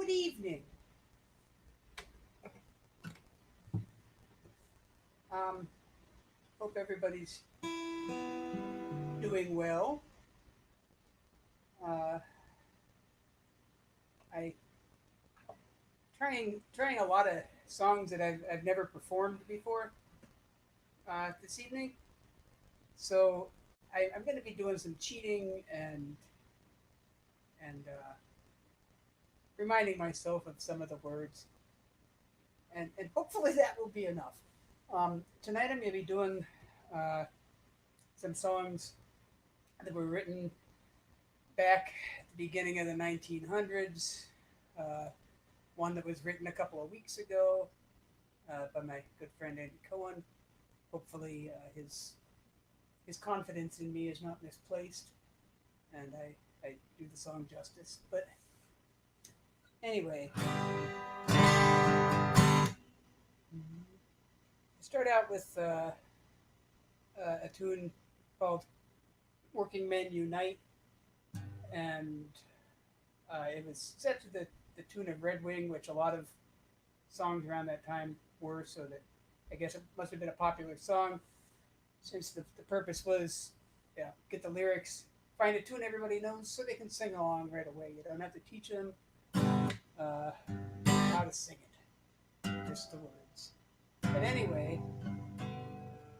Good evening. Um, Hope everybody's doing well. Uh, I trying a lot of songs that I've never performed before this evening. So I'm going to be doing some cheating and reminding myself of some of the words, and hopefully that will be enough. Tonight I'm going to be doing uh, some songs that were written back at the beginning of the 1900s. Uh, One that was written a couple of weeks ago by my good friend Andy Cohen. Hopefully, his confidence in me is not misplaced, and I do the song justice. But anyway, start out with a tune called "Working Men Unite," and it was set to the tune of Red Wing, which a lot of songs around that time were. So that I guess it must have been a popular song, since the purpose was, yeah, get the lyrics, find a tune everybody knows, so they can sing along right away. You don't have to teach them uh, how to sing it, just the words. But anyway,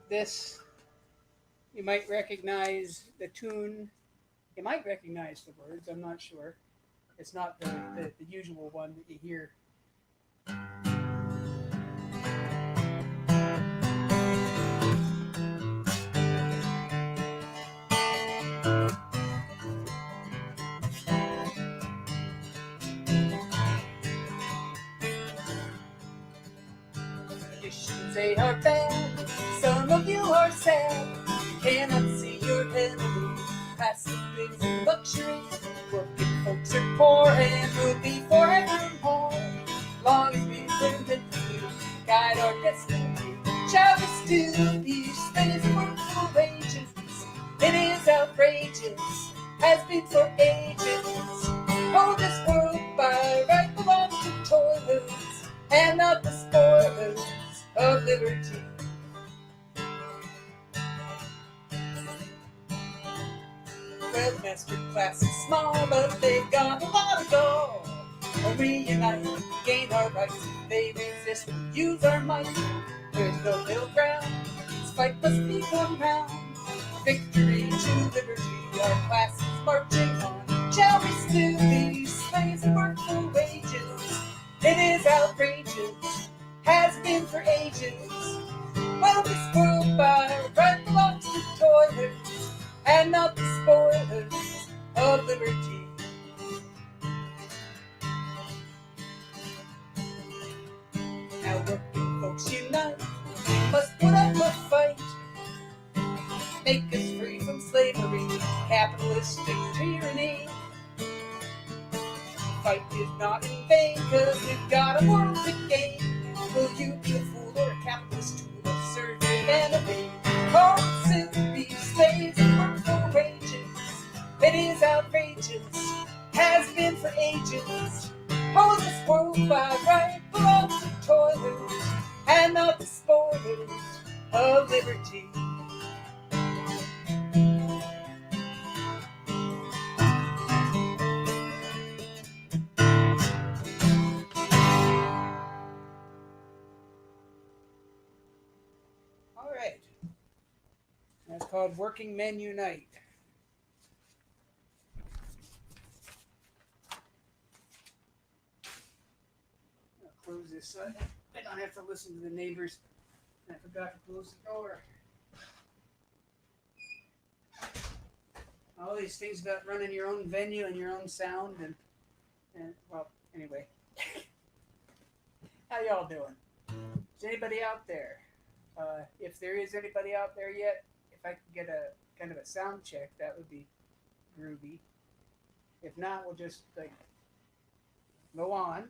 this, you might recognize the tune. You might recognize the words. I'm not sure. It's not the usual one that you hear. Conditions they are bad. Some of you are sad. You cannot see your enemy. Passive things and luxury. Working folks are poor and will be forever more. Long as we learn to do, guide our destiny. Shall we still be slaves of work wages? It is outrageous, has been for ages. Oh, this world by right belongs to toilers and not the spoilers of liberty. Well, the master class is small, but they've got a lot of gall. When we unite, gain our rights. If they resist, we'll use our might. There's no middle ground. This fight must be won round. Victory to liberty, our class is marching on. Shall we still be slaves and work for wages? It is outrageous, has been for ages. Well, this world by right belongs to toilers and not the spoilers of liberty. Now working folks unite, we must put up a fight. Make us free from slavery, capitalistic tyranny. The fight is not in vain, cause we've got a world to gain. Will you be a fool or a capitalist tool of serve and obey? Oh, still be slaves and work for wages. It is outrageous, has been for ages. Oh, this world by right belongs to toilers and not the spoilers of liberty. All right. That's called Working Men Unite. I'll close this so I don't have to listen to the neighbors. I forgot to close the door. All these things about running your own venue and your own sound and well, anyway. How y'all doing? Is anybody out there? If there is anybody out there yet, if I could get a kind of a sound check, that would be groovy. If not, we'll just like go on.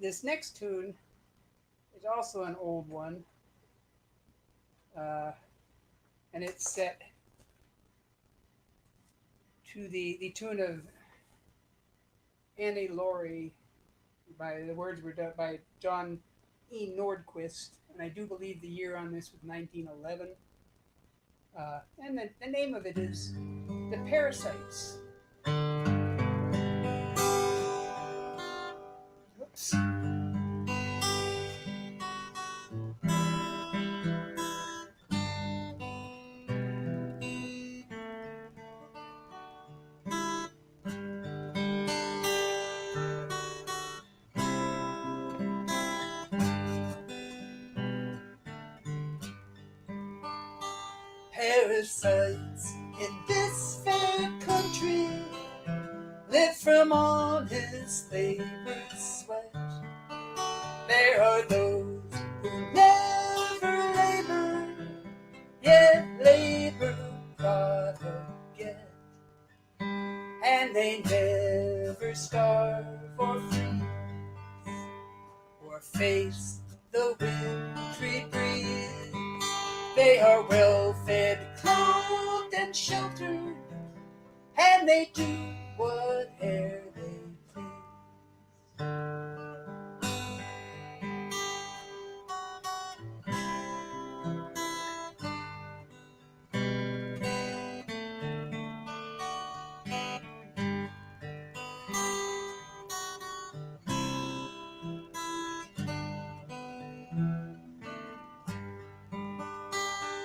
This next tune is also an old one, uh, and it's set to the tune of Annie Laurie. By the words were done by John E. Nordquist, and I do believe the year on this was 1911. And the name of it is The Parasites. Oops. Parasites in this fair country live from honest labor's sweat. There are those who never labor, yet labor product get. And they never starve or freeze, or face the wintry breeze. They are well fed, clothed, and sheltered, and they do whate'er they please.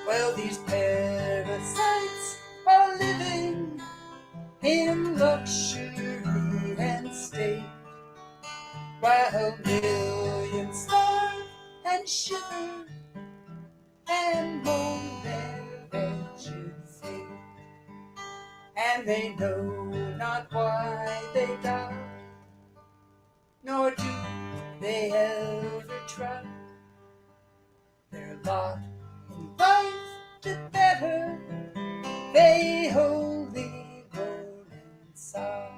Well, these parasites are living in luxury and state, while millions starve and shiver and mourn their wretched fate. And they know not why they die, nor do they ever try their lot in life to better. They only moan and sigh.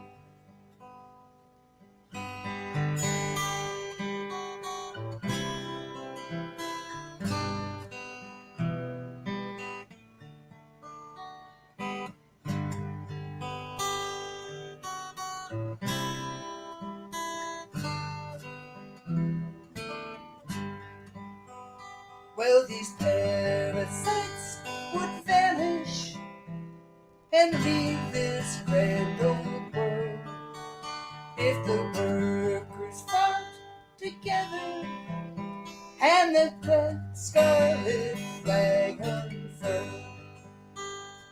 Well, these parasites would vanish and leave this grand old world if the workers fought together and the scarlet flag unfurled.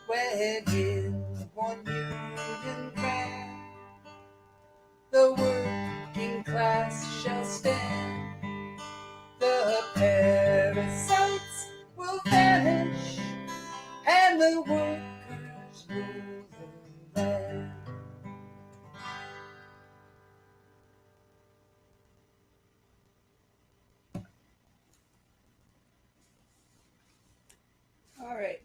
When in one union band the working class shall stand, the parasites will vanish and the workers rule the land. All right.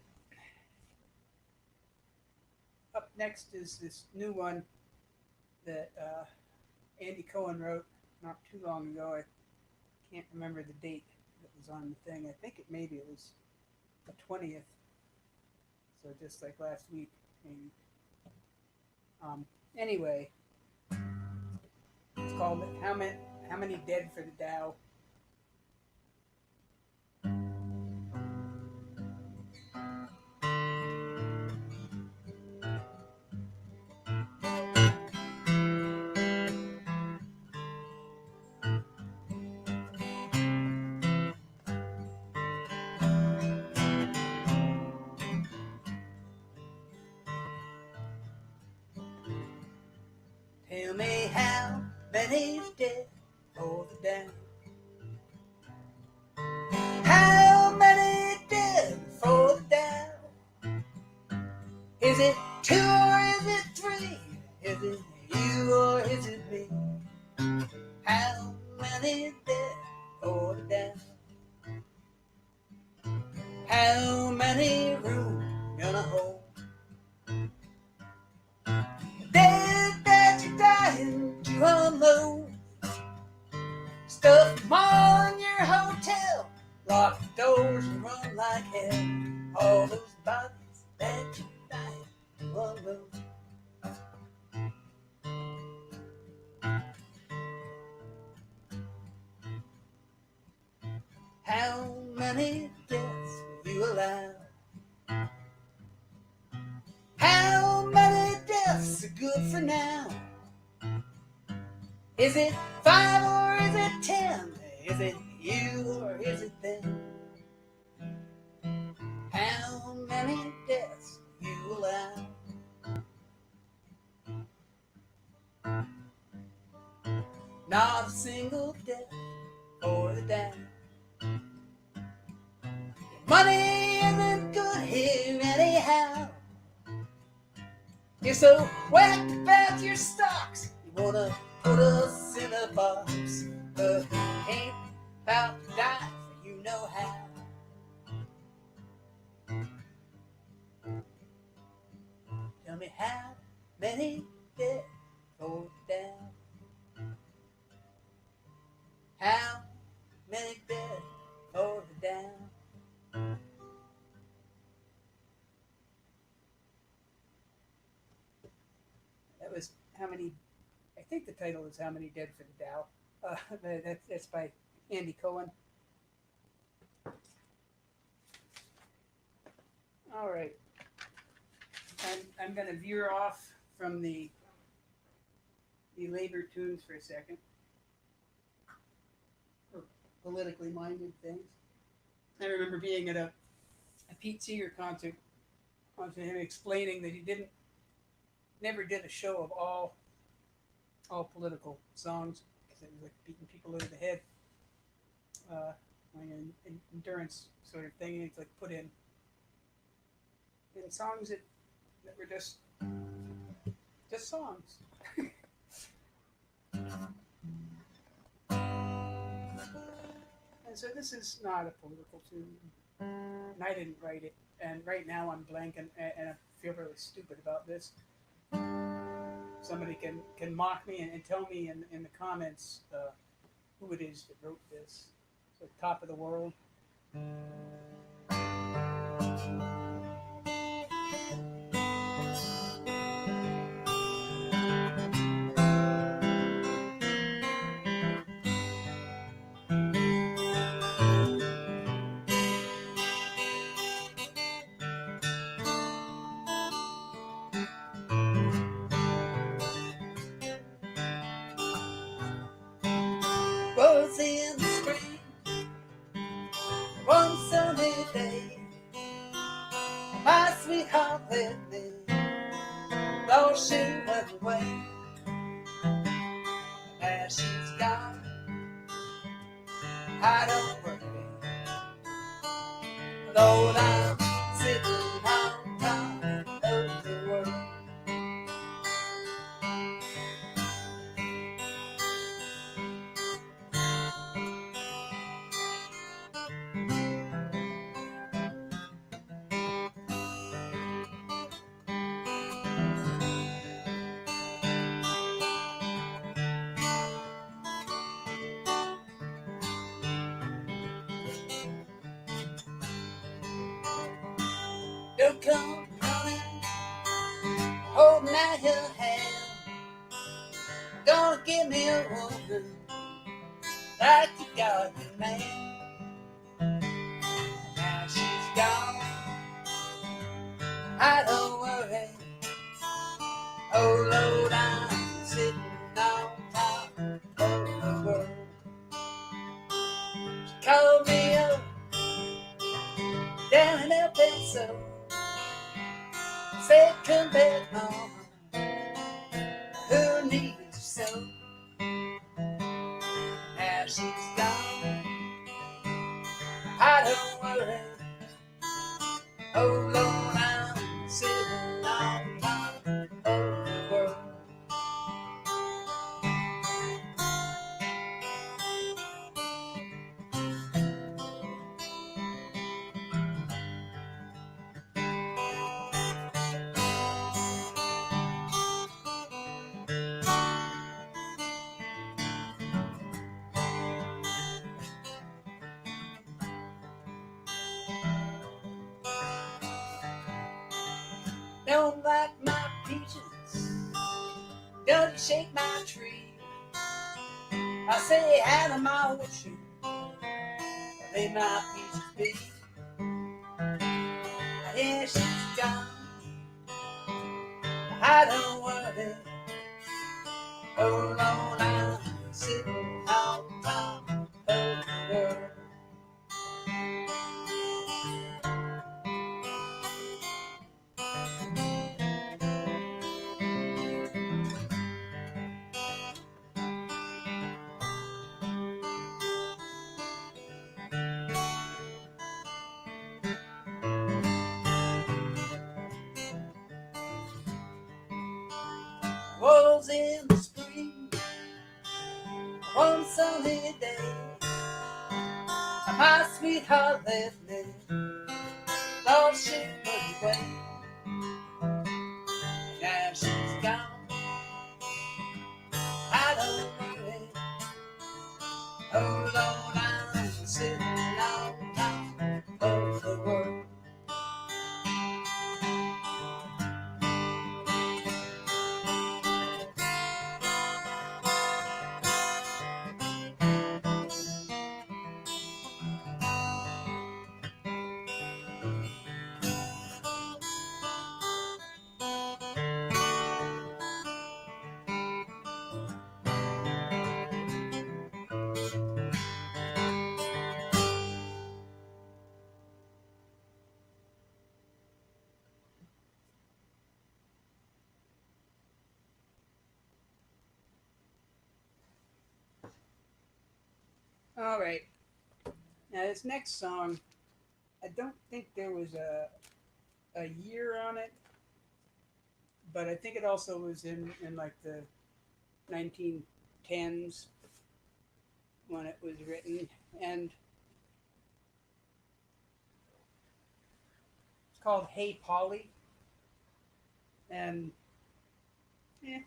Up next is this new one that Andy Cohen wrote not too long ago. I can't remember the date that was on the thing. I think maybe it was the 20th. So just like last week, maybe. Anyway, it's called How Many Dead for the Dow? Tell me how many's dead for the Dow? How many dead for the Dow? Is it 2 or is it 3? Is it you or is it me? How many dead for the Dow? How many room gonna hold? Dead that you're dying to unload. Stuff them all in your hotel, lock the doors and run like hell. All those bodies that you're dying to unload. How many deaths will you allow? How many deaths are good for now? Is it 5 or is it 10? Is it you or is it them? How many deaths will you allow? Not a single death for the down. Money isn't good here anyhow. You're so whacked about your stocks, you wanna put us in a box, but we ain't about to die for you know how. Tell me how many dead for the down? How many dead for the down? That was how many. I think the title is "How Many Dead for the Dow." That's by Andy Cohen. All right, I'm going to veer off from the labor tunes for a second, or politically minded things. I remember being at a Pete Seeger concert, him explaining that he never did a show of all political songs because it was like beating people over the head, like an endurance sort of thing. And it's like put in songs that were just songs. And so this is not a political tune, and I didn't write it. And right now I'm blanking, and I feel really stupid about this. Somebody can mock me and tell me in the comments who it is that wrote this. So Top of the World. Was in the spring, one sunny day, my sweetheart left me, thought she went away. Now she's gone, I don't worry, Lord, I'm sitting on top of the world. Don't come running, holding out your hand. Gonna give me a woman like you got your man. Now she's gone, I don't worry. Oh Lord, I'm sitting on top of the world. She called me up down in El Paso, said come back home, who needs you so? Now she's gone, I don't worry. Oh Lord, I'm sitting on top of the world. Don't like my peaches, don't you shake my tree. I say out of my ocean, lay my pieces be. Yeah, she's gone. I don't worry. Oh Lord, I'm sitting on top of the world. Was in the spring, one sunny day, my sweetheart left me, Lord, she was away. Now she's gone, I don't worry. Oh Lord, I'm sitting on top of the world. All right. Now this next song, I don't think there was a year on it, but I think it also was in like the 1910s when it was written, and it's called "Hey Polly," and yeah,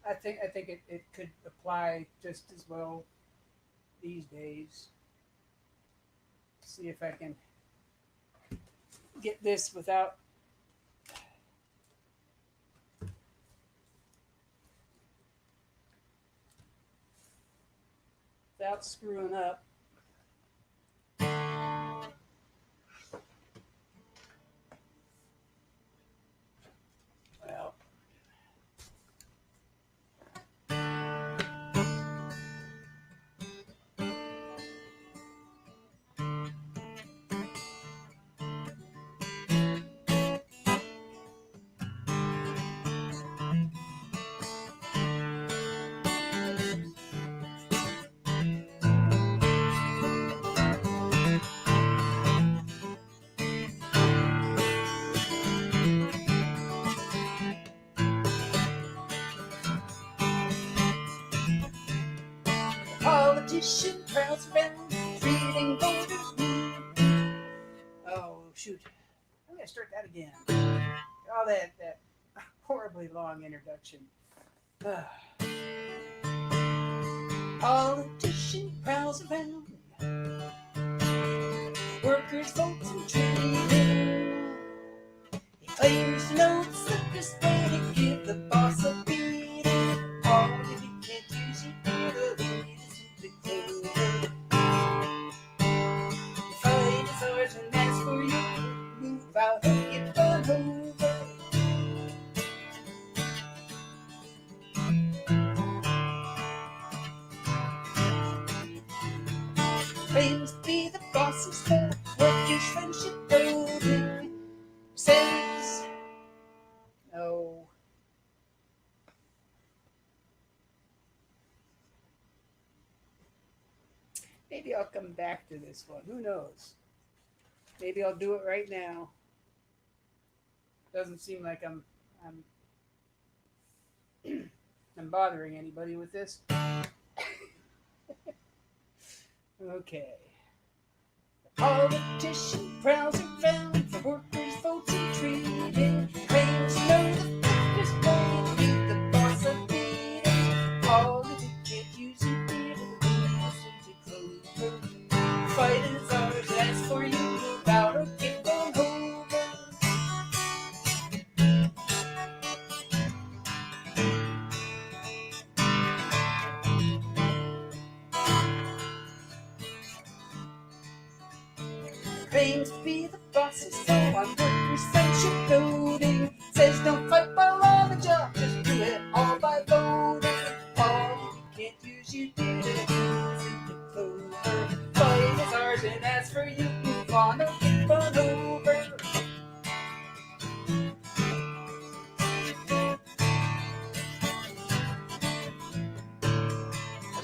I think it could apply just as well these days. See if I can get this without screwing up. Well, politician prowls around treating voters mean. Oh shoot! I'm gonna start that again. Oh, that horribly long introduction. Politician prowls around workers' votes and treating. He claims to know the slickest way to give the boss a beating. All that he can't use it for the lead is to clean. The fight is ours and that's for you. Move out and get run over. Claims to be the boss's fault. Workers' friendship building. Says, oh, maybe I'll come back to this one. Who knows? Maybe I'll do it right now. Doesn't seem like I'm I'm bothering anybody with this. Okay. Politician prowls around for workers' votes and treating. Claims to know the quickest way to give the boss a beating. All that he can't use it here to lead us into clover. Fight is ours, that's for you. Move out or get run over. claims to be the boss, so on workers' friendship coding. Says don't fight by law, the job, just do it all by voting. All you can't use, you did it. Listen to Clover. Fight is ours, and as for you, move on or get run over.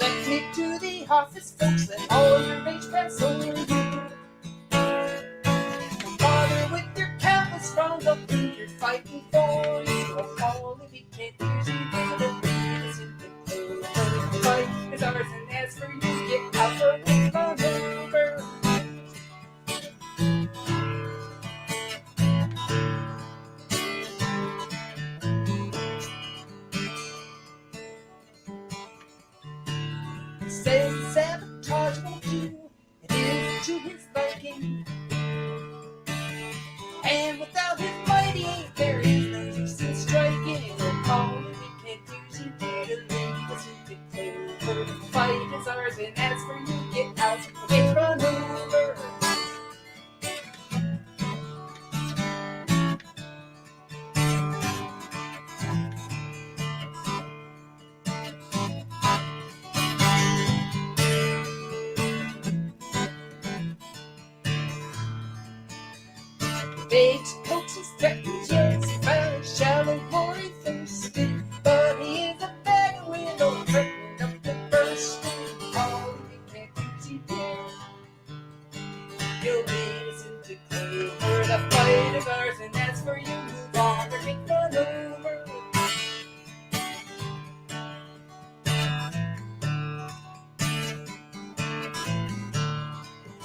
Let me to the office, folks, let all your rage pass over you. Don't bother with your countless wrongs, I'll think you're fighting for you. So all if you can't use you, do the listen to Clover. Fight is ours, and as for you, get out or get run over. He says sabotage won't do, it is to his liking. And without his mighty, there is no use in striking. Or calling, we can't use you, get a lead us into Clover. The fight is ours, and as for you, get out or get run over. Begs, coaxes, threatens, yes, fire, shallow, glory, thirsty. But he is a bag of wind, or threatened up to burst. All he can't use, he did. You'll lead us into Clover. The fight is ours, and as for you, move on or get run over.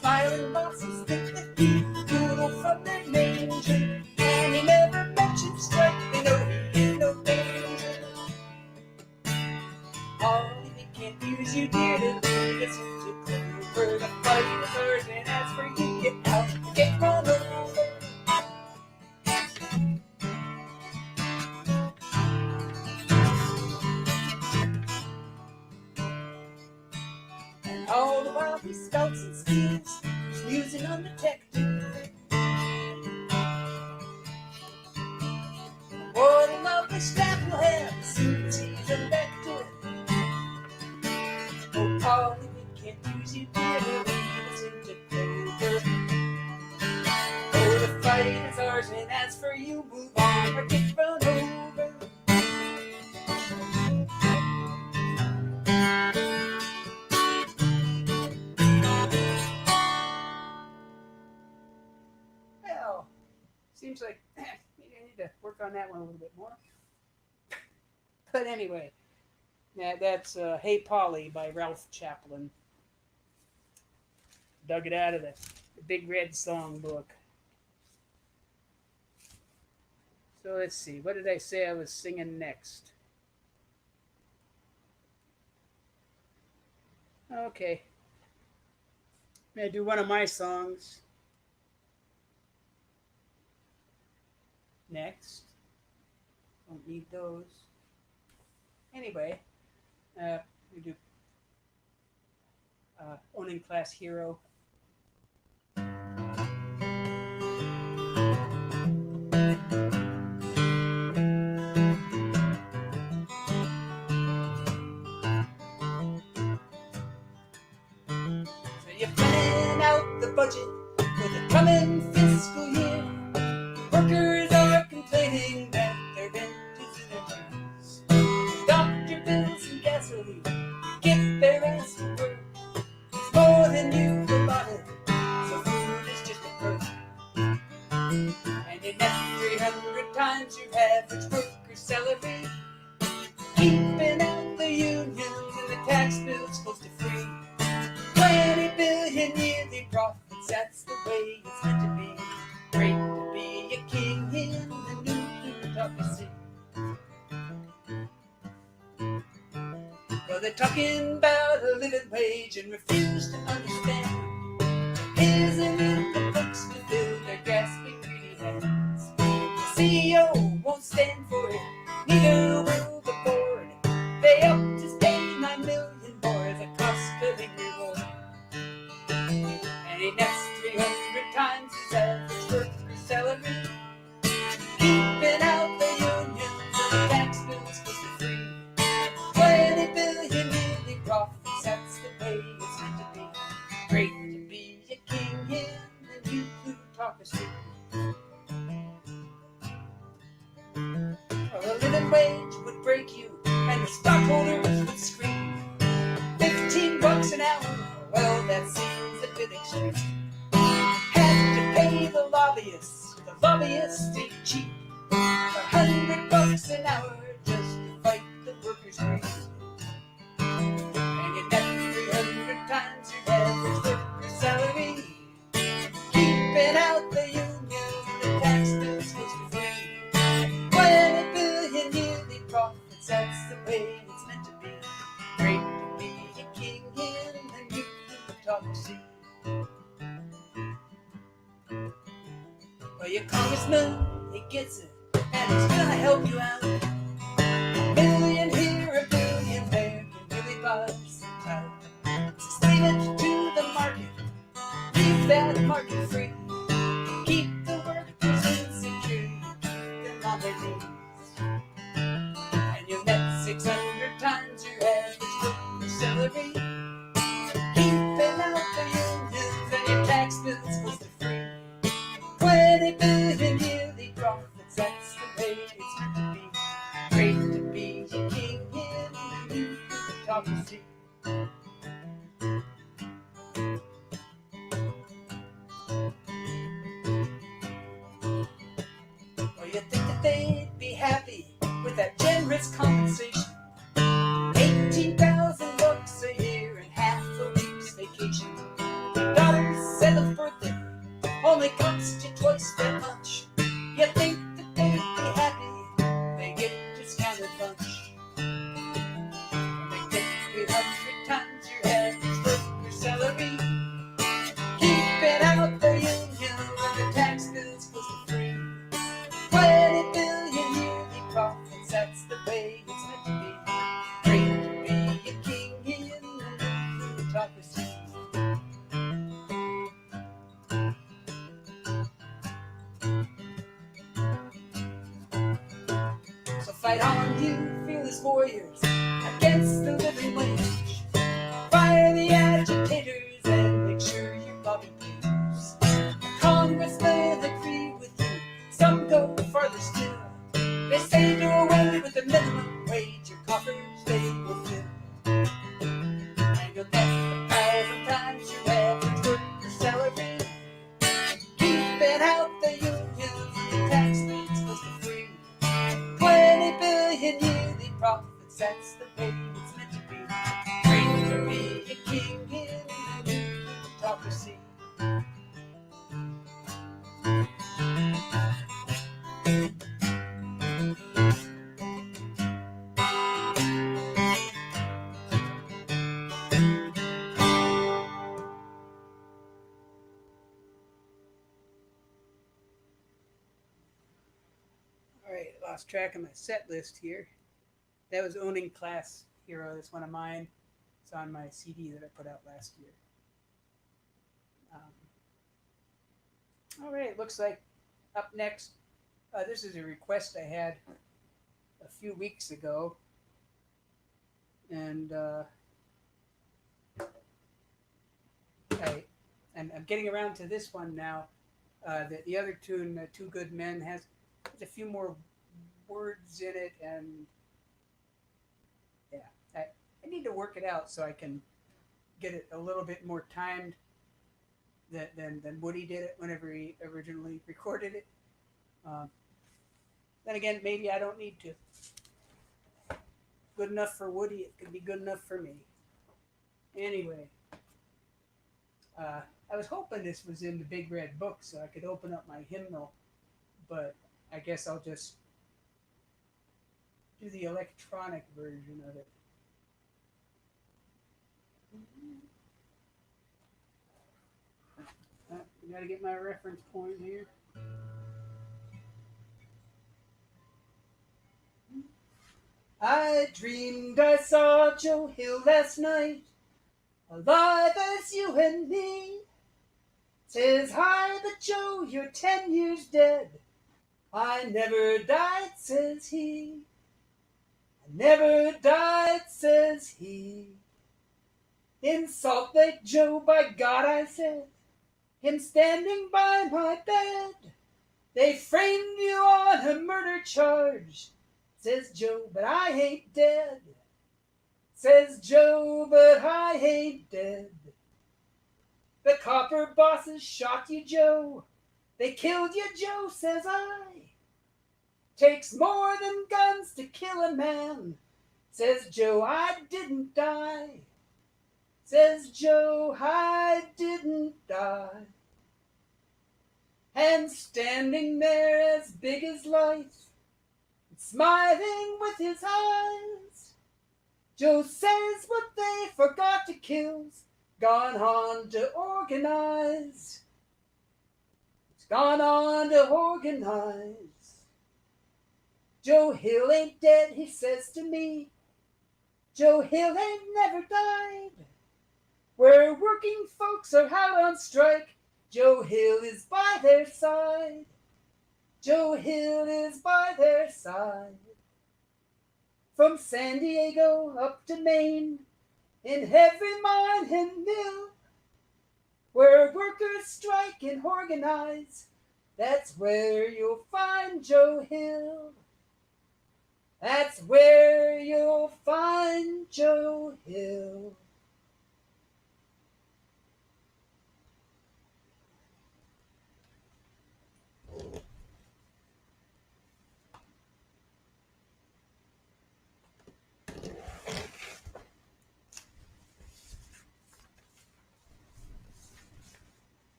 Smiling bosses think that he poodle from their manger, and he never mentions strike. They know he is no danger. All he can't use, you dear, to lead us into Clover. The fight is ours, and as for you, get out or get run over. And all the while he scouts and schemes, musing undetected. What a lovely staff you'll have as soon as he's elected. Oh, Polly, we can't use you, dear, to lead us into Clover. Oh, the fight is ours, and as for you, move on or get run over. Well, seems like maybe I need to work on that one a little bit more. But anyway, that's Hey Polly by Ralph Chaplin. Dug it out of the Big Red Songbook. So let's see, what did I say I was singing next? Okay. I'm going to do one of my songs next. Don't need those. Anyway, we do Owning Class Hero. So you plan out the budget for the coming fiscal year. Workers are complaining that their rent is in arrears. Doctor bills and gasoline, you get their ass to work. It's more than you've allotted, so food is just a perk. And in that 300 times your average worker's salary, keeping out the unions and the tax bills close to free. 20 billion yearly profits, that's the way it's meant to be. Great to be a king in the new plutocracy. Well, they're talking about a living wage and refuse to understand. Isn't it the folks to fill their grasping greedy hands? The CEO won't stand for it, neither will the board. They up to stay 9 million more as a cost-cutting reward. And he next 300 times living wage would break you, and the stockholders would scream. $15 an hour, well, that seems a bit extreme. Had to pay the lobbyists ain't cheap. $100 an hour just to fight the workers' greed. And you net 300 times your average worker's salary. Keeping out the unions and the tax bills goes for free. 20 billion yearly profits, that's the way it's meant to be. Great to be a king in the new plutocracy. Well, your congressman, he gets it, and he's gonna help you out. A million here, a billion there, can really buy some time. Just leave it to the market, leave that market free. Keep the workers insecure, keep them on their knees. And you'll net 600 times your average worker's salary. Keeping out the unions and your tax bills goes to free. 20 billion yearly profits, that's the way it's meant to be. Great to be a king in the new plutocracy. Well, you think that they'd be happy with that generous compensation? $18,000 a year and half a week's vacation. Your daughter's 7th birthday only cost you twice that much. You think that they'd be happy? They get discounted lunch. They get 300 times your average worker's salary. Keeping out the unions and the tax bills goes to free. 20 billion yearly profits, that's the way it's meant to be. Great to be a king in the new plutocracy. So fight on, you fearless warriors, against the living wage. Fire the agitators and make sure your lobby pays. Congressmen agree with you, some go farther still. They say do away with the minimum wage, your coffers they will fill. And you'll get 1,000 times your average worker's salary. Keeping out the unions and the tax bills goes for free. 20 billion yearly profits, that's the way it's meant to be. Great to be a king in the new plutocracy. Alright, lost track of my set list here. That was Owning Class Hero. That's one of mine. It's on my CD that I put out last year. Alright, looks like up next, this is a request I had a few weeks ago. And I'm getting around to this one now. The other tune, Two Good Men, has a few more words in it, and yeah, I need to work it out so I can get it a little bit more timed than Woody did it whenever he originally recorded it. Then again, maybe I don't need to. Good enough for Woody, it could be good enough for me. Anyway, I was hoping this was in the Big Red Book so I could open up my hymnal, but I guess I'll just do the electronic version of it. I gotta get my reference point here. I dreamed I saw Joe Hill last night, alive as you and me. Says, hi, but Joe, you're 10 years dead. I never died, says he. I never died, says he. In Salt Lake, Joe, by God, I said, him standing by my bed. They framed you on a murder charge. Says Joe, but I ain't dead. Says Joe, but I ain't dead. The copper bosses shot you, Joe. They killed you, Joe, says I. Takes more than guns to kill a man. Says Joe, I didn't die. Says Joe, I didn't die. And standing there as big as life, smiling with his eyes, Joe says what they forgot to kill's gone on to organize. It's gone on to organize. Joe Hill ain't dead, he says to me. Joe Hill ain't never died. Where working folks are out on strike, Joe Hill is by their side. Joe Hill is by their side. From San Diego up to Maine, in every mine and mill, where workers strike and organize, that's where you'll find Joe Hill. That's where you'll find Joe Hill.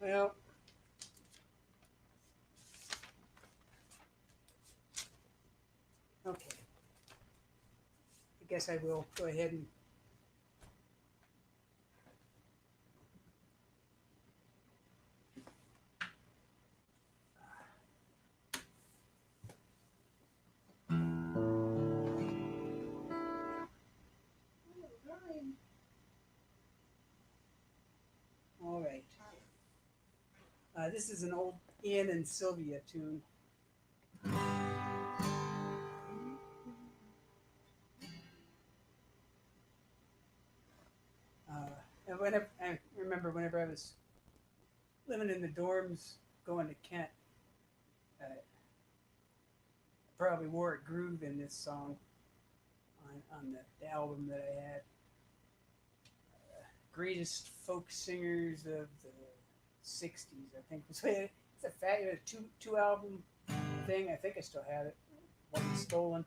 Well, okay. I guess I will go ahead and all right. This is an old Ian and Sylvia tune. And I remember whenever I was living in the dorms going to Kent, I probably wore a groove in this song on the album that I had. Greatest folk singers of the 60s, I think. It's a fabulous two album thing. I think I still have it. Wasn't stolen.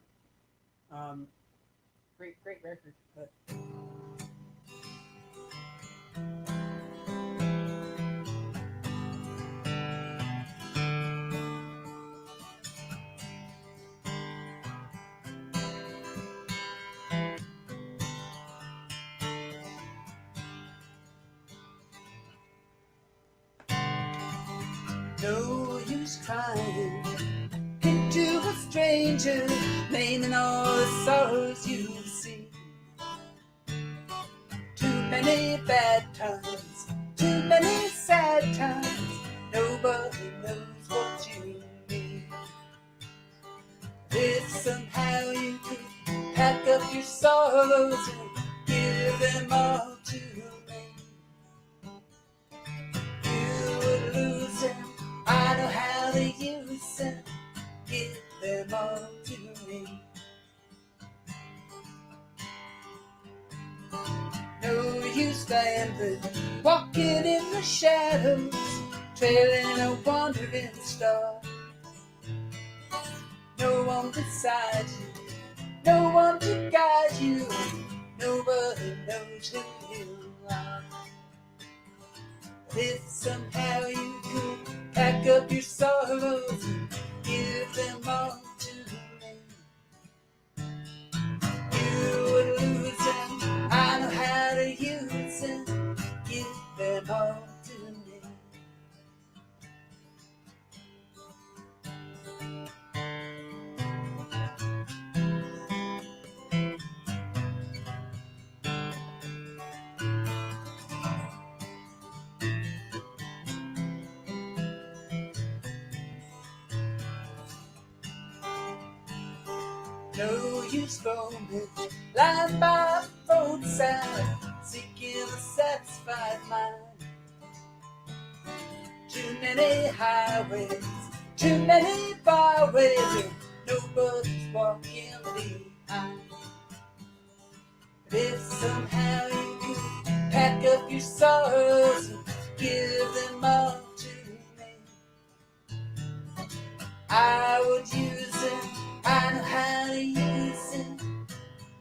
Great record. But no use trying into a stranger, naming all the sorrows you see. Too many bad times, too many sad times. Nobody knows what you need. If somehow you could pack up your sorrows and give them all to me, you would lose them. I know how to use them. Give them all to me. No use standing, walking in the shadows, trailing a wandering star. No one beside you, no one to guide you. Nobody knows who you are. If somehow you could pack up your sorrows and give them all to me, you would lose them. I know how to use them. Give them all to me. No use roaming, lying by the roadside, seeking a satisfied mind. Too many highways, too many byways, nobody's walking behind. But if somehow you could pack up your sorrows and give them all to me, I would use them. I know how to use them.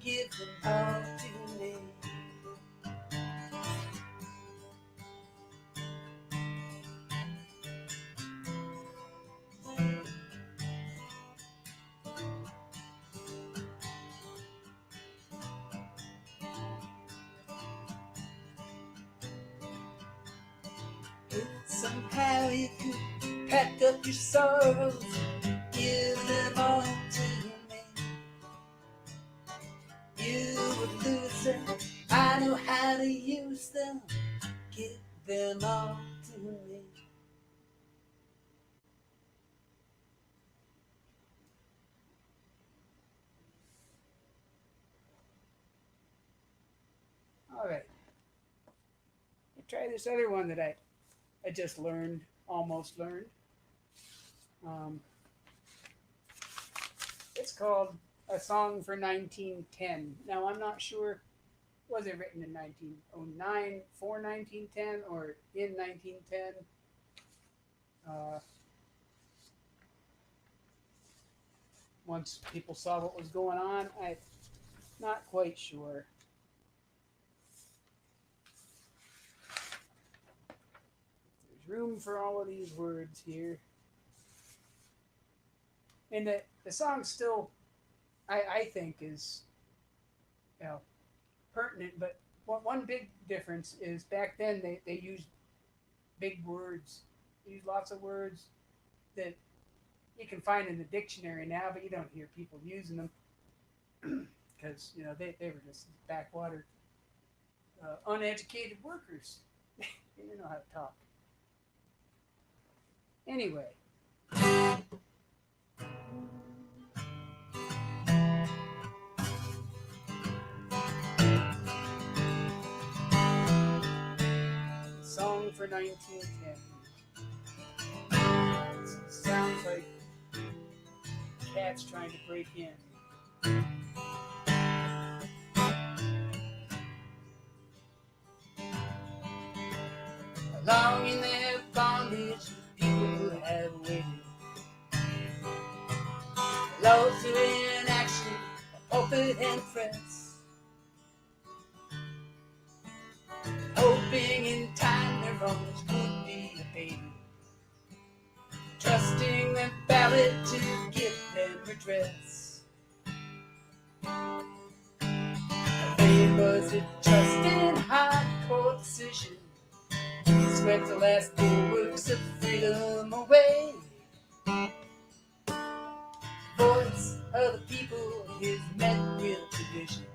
Give them all to me. If somehow you could pack up your sorrows, give them all to me, you would lose them. I know how to use them. Give them all to me. All right. I'll try this other one that I just learned, almost learned. It's called A Song for 1910. Now, I'm not sure, was it written in 1909 for 1910 or in 1910? Once people saw what was going on, I'm not quite sure. There's room for all of these words here. And the song still, I think, is, you know, pertinent, but one big difference is back then they used big words. They used lots of words that you can find in the dictionary now, but you don't hear people using them because, you know, they were just backwater, uneducated workers. They didn't know how to talk. Anyway. Song for 1910. It sounds like cats trying to break in. Long in their bondage, people have waited. Laws are in action, pulpit and press, hoping in time their wrongs would be abated, trusting the ballot to give them redress. There was a just and hardcore decision, swept the last bulwarks of freedom away. Voice of the people is met with division.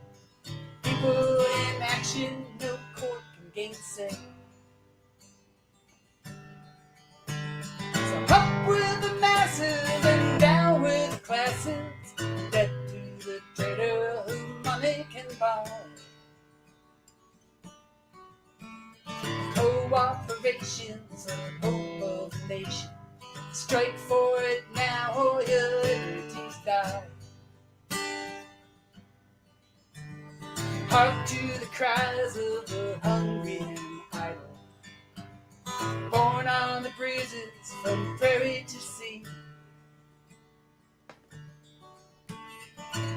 People in action, no court can gainsay. So up with the masses and down with the classes, debt to the trader who money can buy. Cooperation's the hope of the nation. Strike for it now or your liberties die. Hark to the cries of the hungry and idle, born on the breezes from prairie to sea.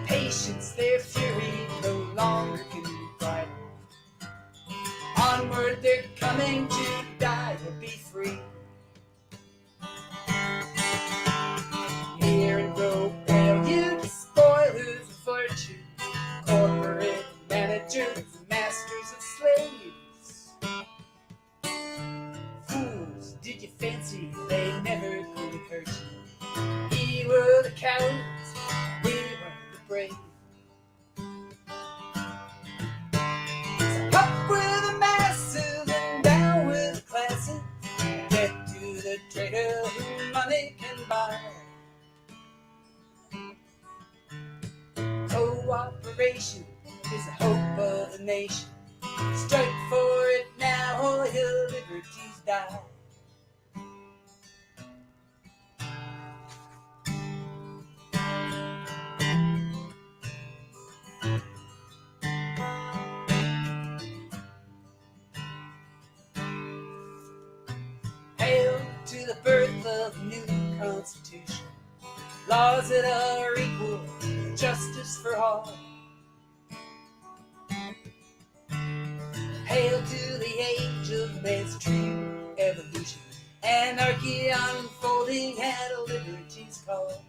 Patience, their fury no longer can bridle. Onward they're coming to die or be free. Hear and grow pale, you spoilers of fortune, corporate managers, masters of slaves. Fools, did you fancy they never could hurt you? We were the cowards, we were the brave. So up with the masses and down with the classes, get to the trader who money can buy. Cooperation is the hope of the nation. Strike for it now or your liberties die. the birth of a new constitution, laws that are equal, justice for all. Hail to the age of man's true evolution, anarchy unfolding at liberty's call.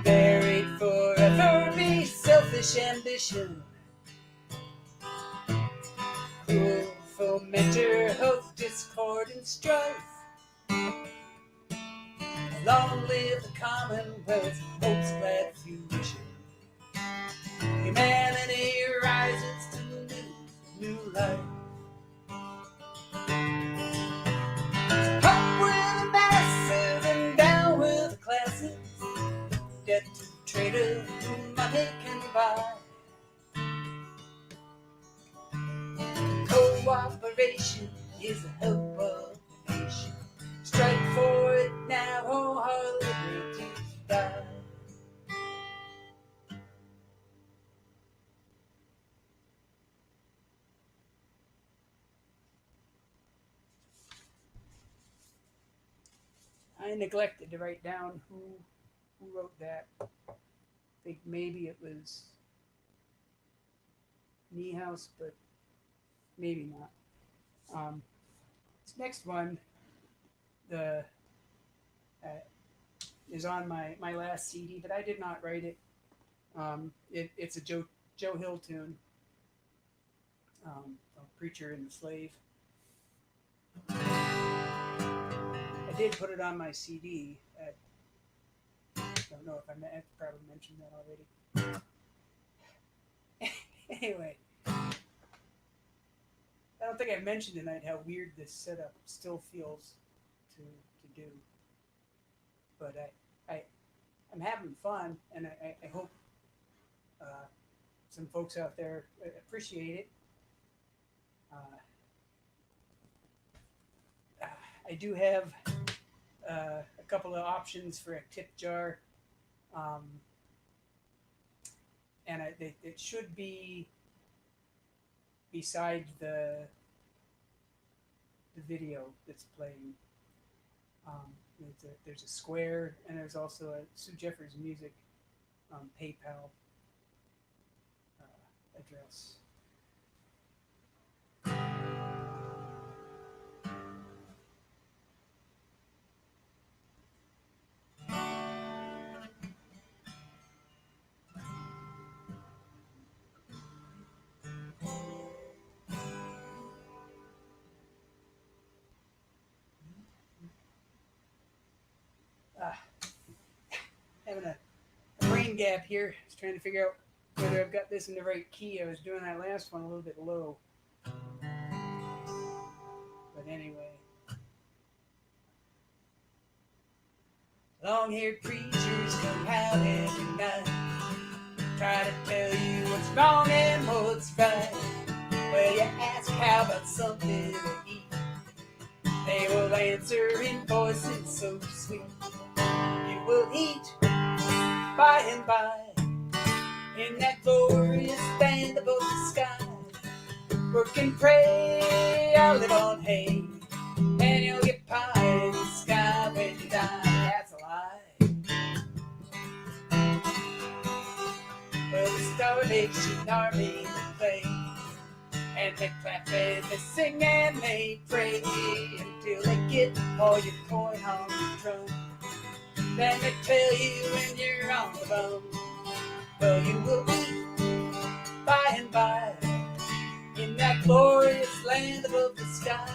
Buried forever be selfish ambition, cruel fomenter of discord and strife. Long live the Commonwealth, hope's glad fruition. Humanity rises to new life. Up with the masses and down with the classes. Debt to trader who money can buy. Cooperation is the hope of the nation. Strike for it now or our liberties die. I neglected to write down who wrote that. I think maybe it was Niehaus, but maybe not. This next one, is on my last CD, but I did not write it. It's a Joe Hill tune, a Preacher and the Slave. I did put it on my CD. I don't know if I probably mentioned that already. Anyway, I don't think I mentioned tonight how weird this setup still feels to do. But I'm having fun, and I hope some folks out there appreciate it. I do have a couple of options for a tip jar, and it should be beside the video that's playing. There's a square, and there's also a Sue Jeffers Music PayPal address. Having a brain gap here. I was trying to figure out whether I've got this in the right key. I was doing that last one a little bit low. But anyway. Long-haired preachers come out every night, try to tell you what's wrong and what's right. Well, you ask how about something to eat, they will answer in voices so sweet. You will eat by and by in that glorious land above the sky. Work and pray, I'll live on hay, and you'll get pie in the sky when you die. That's a lie. Well, the Starvation Army will play, and they clap and they sing and they pray until they get all your coin on your drum. Then they tell you when you're on the bum. Well, you will eat by and by in that glorious land above the sky.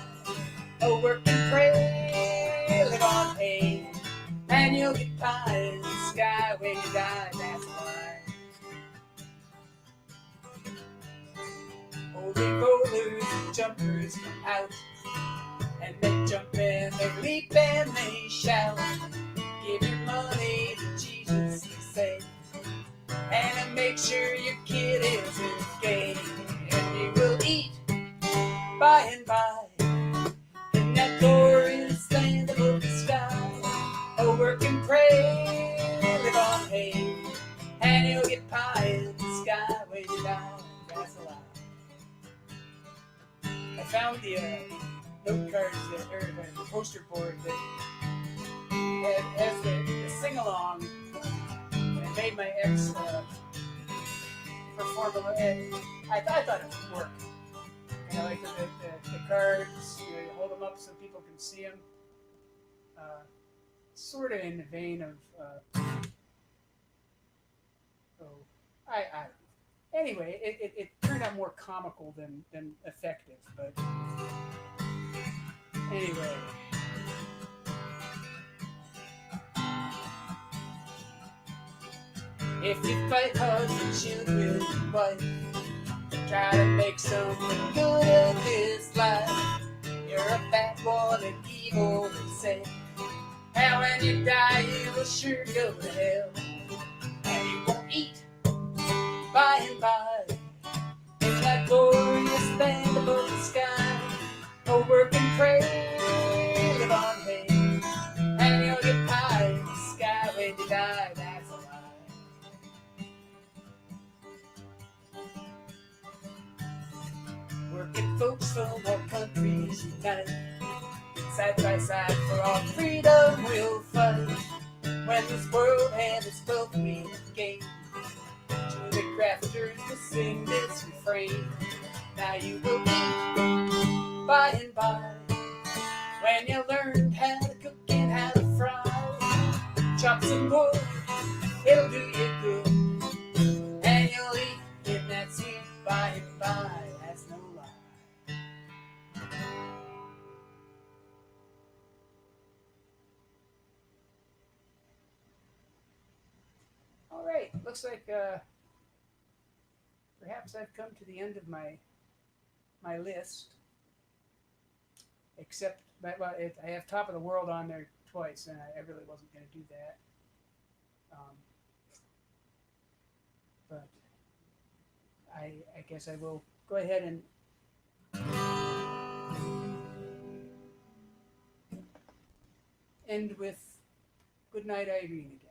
Oh, work and pray, live on hay, and you'll get pie in the sky when you die. That's why. Oh, the rollers and jumpers come out, and they jump and they leap and they shout. Give your money to Jesus, they say, and make sure your kid isn't gay. And you will eat by and by in that glorious land above the sky. Oh, work and pray, live on hay, and you'll get pie in the sky when you die. That's a lie. I found the note cards that, or the poster board that has the sing along, and I made my ex perform a little. I thought it would work. You know, like the cards, you know, you hold them up so people can see them. Sort of in the vein of, oh, I don't know. Anyway, it turned out more comical than effective, but anyway. If you fight hard for children and wife, try to make something good of this life, you're a fat one and evil and say, how when you die you will sure go to hell, and you won't eat by and by in that glorious land above the sky. No work and pray, live on hay, and you'll get pie in the sky when you die. That's a lie. Working folks from all countries unite, side by side for our freedom we'll fight. When this world and its wealth we gain, to the crafters will sing this refrain. Now you will eat by and by, when you learn how to cook and how to fry. Chop some wood, it'll do you good, and you'll eat in that sweet by and by. That's no lie. All right, looks like perhaps I've come to the end of my list. Except, well, I have Top of the World on there twice, and I really wasn't going to do that. But I guess I will go ahead and end with Goodnight Irene again.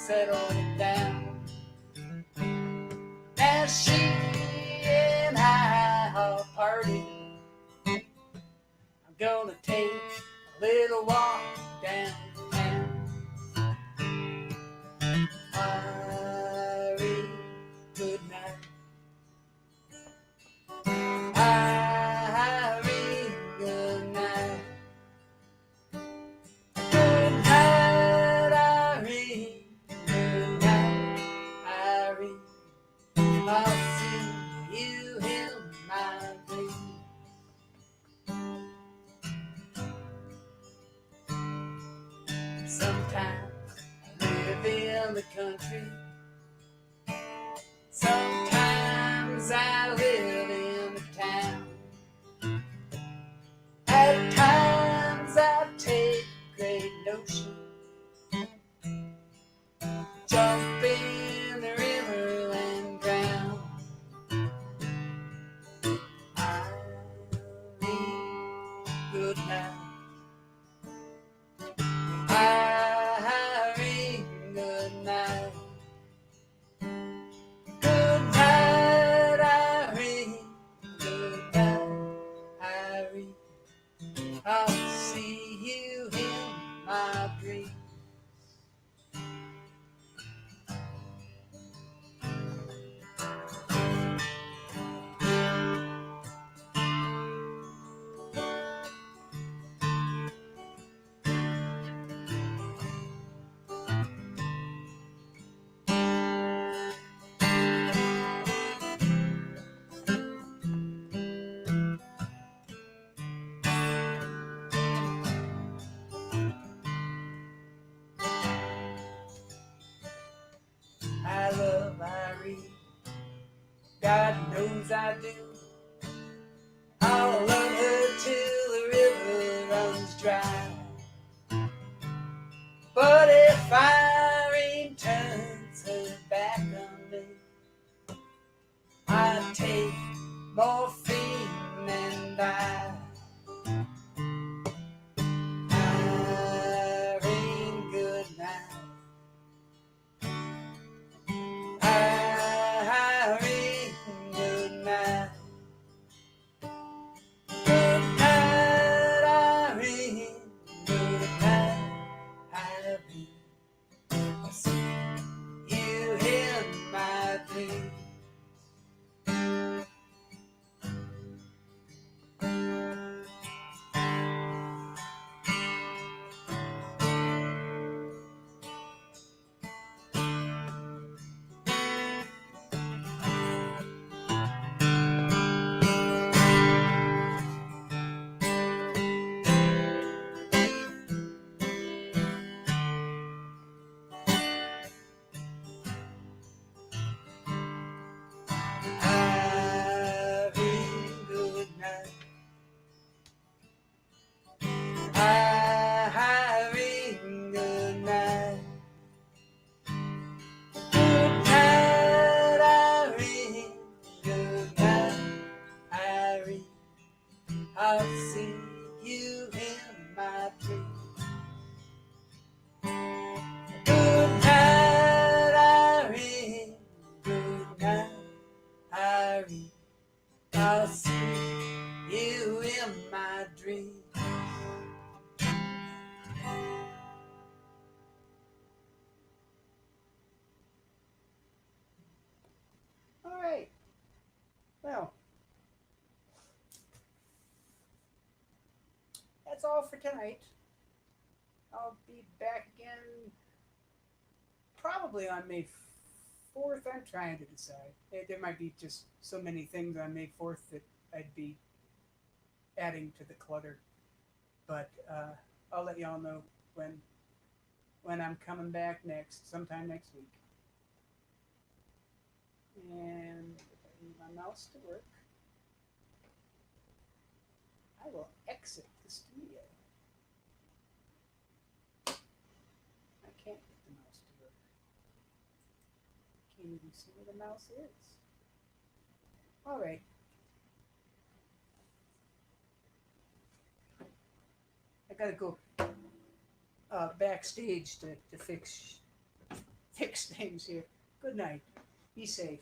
Settled it down. Now she and I are partying. I'm gonna take a little walk downtown. Irene, good night. Irene, good night. Good night, Irene. I'll see you in my dreams. Sometimes I live in the country. Sometimes I live in the town. At times I take great notion, jump in the river and drown. Irene, good night. Irene, good night. Good night, Irene. Good night, Irene. I'll see you in my dreams. I do. I'll love her till the river runs dry. But if Irene turns her back on me, I take morphine and die. Irene, good night. Irene, good night. Good night, Irene. Good night, Irene. I see you in my dreams. Irene, good night. Irene, good night. Good night, Irene. Good night, Irene. I'll see you in my dreams. Good night, Irene. Good night, Irene. I'll see you in my dreams. All right. Well, that's all for tonight. I'll be back again probably on May 4th. I'm trying to decide. There might be just so many things on May 4th that I'd be adding to the clutter. But I'll let y'all know when I'm coming back next, sometime next week. And if I need my mouse to work, I will exit the studio. I can't get the mouse to work. Can't even see where the mouse is. All right. I gotta go backstage to fix things here. Good night. Be safe.